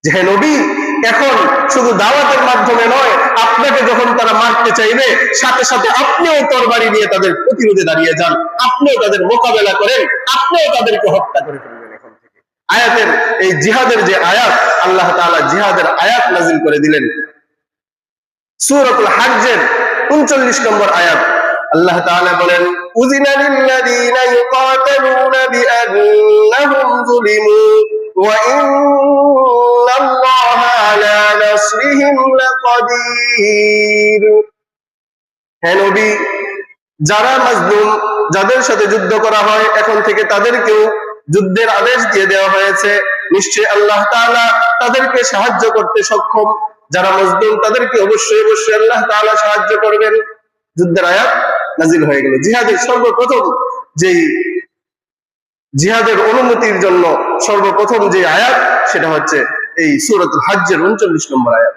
যে হে নবী, এখন শুধু দাওয়াতের মাধ্যমে নয়, আপনাকে যখন তারা মারতে চাইবে সাথে সাথে আপনিও তরবারি নিয়ে তাদের প্রতিরোধে দাঁড়িয়ে যান, আপনিও তাদের মোকাবেলা করেন, আপনিও তাদেরকে হত্যা করে ফেলবেন। এখন থেকে আয়াতের এই জিহাদের যে আয়াত, আল্লাহ তাআলা জিহাদের আয়াত নাযিল করে দিলেন। সূরাতুল হজ্জের 39 নম্বর আয়াত আল্লাহ তাআলা বলেন, উযিনা লিল্লাযীনা ইউকাতালুনা বিআন্নাহুম যুলিমু ওয়া ইন্নাল্লাহা আলা নাসরিহিম লাকাদির। হে নবী, যারা মাজলুম, যাদের সাথে যুদ্ধ করা হয়, এখন থেকে তাদেরকেও যুদ্ধের আদেশ দিয়ে দেওয়া হয়েছে। নিশ্চয়ই আল্লাহ তাআলা তাদেরকে সাহায্য করতে সক্ষম। যারা মাজলুম তাদেরকে অবশ্যই অবশ্যই আল্লাহ তাআলা সাহায্য করবেন। যুদ্ধের আয়াত নাযিল হয়ে গেল। জিহাদের সর্বপ্রথম যেই জিহাদের অনুমতির জন্য সর্বপ্রথম যে আয়াত, সেটা হচ্ছে এই সূরাতুল হজ্জের 39 নম্বর আয়াত।